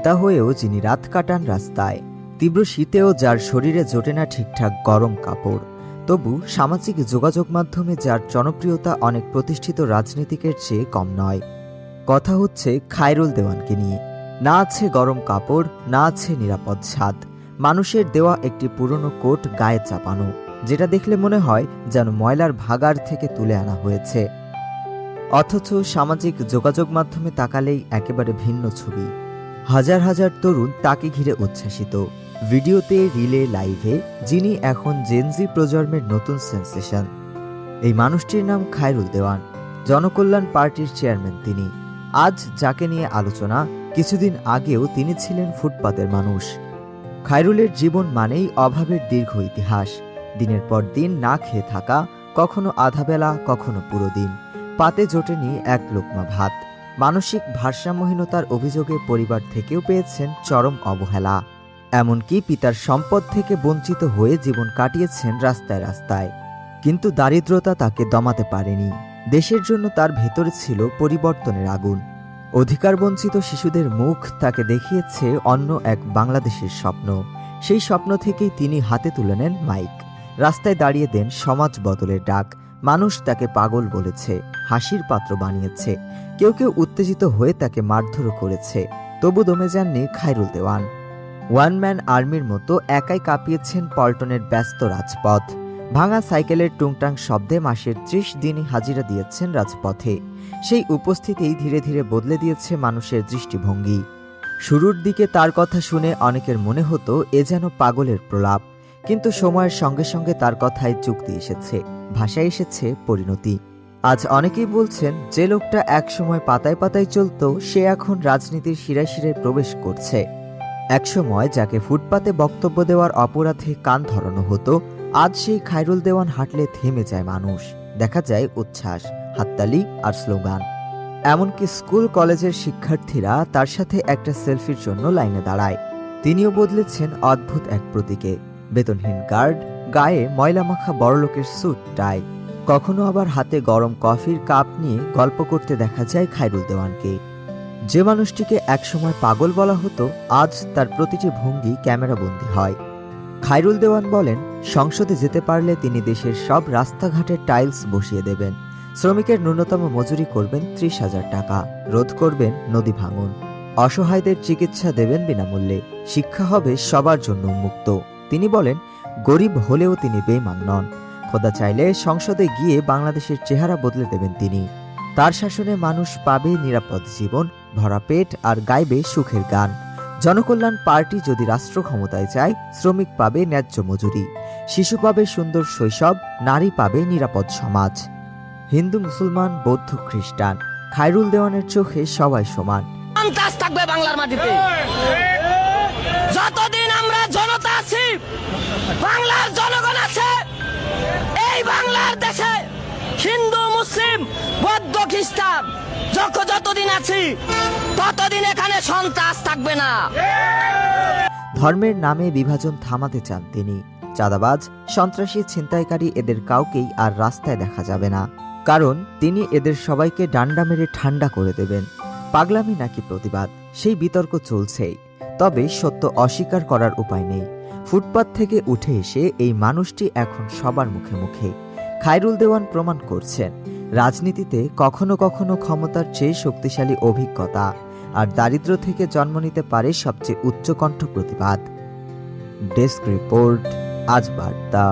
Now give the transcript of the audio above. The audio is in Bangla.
নেতা হয়েও যিনি রাত কাটান রাস্তায়, তীব্র শীতেও যার শরীরে জোটে না ঠিকঠাক গরম কাপড়, তবু সামাজিক যোগাযোগ মাধ্যমে যার জনপ্রিয়তা অনেক প্রতিষ্ঠিত রাজনীতিকের চেয়ে কম নয়। কথা হচ্ছে খায়রুল দেওয়ানকে নিয়ে। না আছে গরম কাপড়, না আছে নিরাপদ ছাদ, মানুষের দেওয়া একটি পুরনো কোট গায়ে চাপানো, যেটা দেখলে মনে হয় যেন ময়লার ভাগাড় থেকে তুলে আনা হয়েছে। অথচ সামাজিক যোগাযোগ মাধ্যমে তাকালেই একেবারে ভিন্ন ছবি। হাজার হাজার তরুণ তাকে ঘিরে উচ্ছ্বাসিত, ভিডিওতে, রিলে, লাইভে, যিনি এখন জেনজি প্রজন্মের নতুন সেন্সেশন। এই মানুষটির নাম খায়রুল দেওয়ান, জনকল্যাণ পার্টির চেয়ারম্যান তিনি। আজ যাকে নিয়ে আলোচনা, কিছুদিন আগেও তিনি ছিলেন ফুটপাতের মানুষ। খায়রুলের জীবন মানেই অভাবের দীর্ঘ ইতিহাস। দিনের পর দিন না খেয়ে থাকা, কখনো আধাবেলা, কখনো পুরো দিন, পাতে জোটেনি এক লোকমা ভাত। মানসিক ভারসাম্যহীনতার অভিযোগে পরিবার থেকেও পেয়েছেন চরম অবহেলা। এমনকি পিতার সম্পদ থেকে বঞ্চিত হয়ে জীবন কাটিয়েছেন রাস্তায় রাস্তায়। কিন্তু দারিদ্রতা তাকে দমাতে পারেনি। দেশের জন্য তার ভেতরে ছিল পরিবর্তনের আগুন। অধিকার বঞ্চিত শিশুদের মুখ তাকে দেখিয়েছে অন্য এক বাংলাদেশের স্বপ্ন। সেই স্বপ্ন থেকেই তিনি হাতে তুলে নেন মাইক, রাস্তায় দাঁড়িয়ে দেন সমাজ বদলের ডাক। মানুষ তাকে পাগল বলেছে, হাসির পাত্র বানিয়েছে, কেউ কেউ উত্তেজিত হয়ে তাকে মারধরও করেছে। তবু দমে যাননি খায়রুল দেওয়ান। ওয়ান ম্যান আর্মির মতো একাই কাঁপিয়েছেন পল্টনের ব্যস্ত রাজপথ। ভাঙা সাইকেলের টুংটাং শব্দে মাসের 30 দিনই হাজিরা দিয়েছেন রাজপথে। সেই উপস্থিতিই ধীরে ধীরে বদলে দিয়েছে মানুষের দৃষ্টিভঙ্গি। শুরুর দিকে তার কথা শুনে অনেকের মনে হতো এ যেন পাগলের প্রলাপ, কিন্তু সময়ের সঙ্গে সঙ্গে তার কথায় যুক্তি এসেছে, ভাষায় এসেছে পরিণতি। আজ অনেকেই বলছেন, যে লোকটা একসময় পাতায় পাতায় চলত, সে এখন রাজনীতির শিরায় শিরায় প্রবেশ করছে। একসময় যাকে ফুটপাতে বক্তব্য দেওয়ার অপরাধে কান ধরানো হতো, আজ সেই খায়রুল দেওয়ান হাঁটলে থেমে যায় মানুষ। দেখা যায় উচ্ছ্বাস, হাততালি আর স্লোগান। এমনকি স্কুল কলেজের শিক্ষার্থীরা তার সাথে একটা সেলফির জন্য লাইনে দাঁড়ায়। তিনিও বদলেছেন অদ্ভুত এক প্রতীকে। বেতনহীন গার্ড, গায়ে ময়লা মাখা বড়লোকের স্যুট টাই, কখনো আবার হাতে গরম কফির কাপ নিয়ে গল্প করতে দেখা যায় খায়রুল দেওয়ানকে। যে মানুষটিকে একসময় পাগল বলা হতো, আজ তার প্রতিটি ভঙ্গি ক্যামেরাবন্দী হয়। খায়রুল দেওয়ান বলেন, সংসদে যেতে পারলে তিনি দেশের সব রাস্তাঘাটের টাইলস বসিয়ে দেবেন, শ্রমিকের ন্যূনতম মজুরি করবেন 30,000 টাকা, রোধ করবেন নদী ভাঙন, অসহায়দের চিকিৎসা দেবেন বিনামূল্যে, শিক্ষা হবে সবার জন্য উন্মুক্ত। তিনি বলেন, গরিব হলেও তিনি বেঈমান নন। খোদা চাইলে সংসদে গিয়ে বাংলাদেশের চেহারা বদলে দেবেন তিনি। তার শাসনে মানুষ পাবে নিরাপদ জীবন, ভরা পেট আর গাইবে সুখের গান। জনকল্যাণ পার্টি যদি রাষ্ট্র ক্ষমতায় যায়, শ্রমিক পাবে ন্যায্য মজুরি, শিশু পাবে সুন্দর শৈশব, নারী পাবে নিরাপদ সমাজ। হিন্দু, মুসলমান, বৌদ্ধ, খ্রিস্টান, খায়রুল দেওয়ানের চোখে সবাই সমান। সন্ত্রাস থাকবে বাংলার মাটিতে যতদিন আমরা জনতা আছি, বাংলার জনগণ আছে। এই বাংলার দেশে হিন্দু, মুসলিম, বৌদ্ধ, খ্রিস্টান যতদিন আছি, ততদিন এখানে সন্ত্রাস থাকবে না। ধর্মের নামে বিভাজন থামাতে চান তিনি। চাঁদাবাজ, সন্ত্রাসী, ছিনতাইকারী এদের কাউকেই আর রাস্তায় দেখা যাবে না, কারণ তিনি এদের সবাইকে ডান্ডা মেরে ঠান্ডা করে দেবেন। পাগলামি নাকি প্রতিবাদ, সেই বিতর্ক চলছেই। তবে সত্য অস্বীকার করার উপায় নেই। ফুটপাত থেকে উঠে এসে এই মানুষটি এখন সবার মুখে মুখে। খায়রুল দেওয়ান প্রমাণ করছেন, রাজনীতিতে কখনো কখনো ক্ষমতার চেয়ে শক্তিশালী অভিজ্ঞতা আর দারিদ্র্য থেকে জন্ম নিতে পারে সবচেয়ে উচ্চকণ্ঠ প্রতিবাদ। ডেস্ক রিপোর্ট, আজ বার্তা।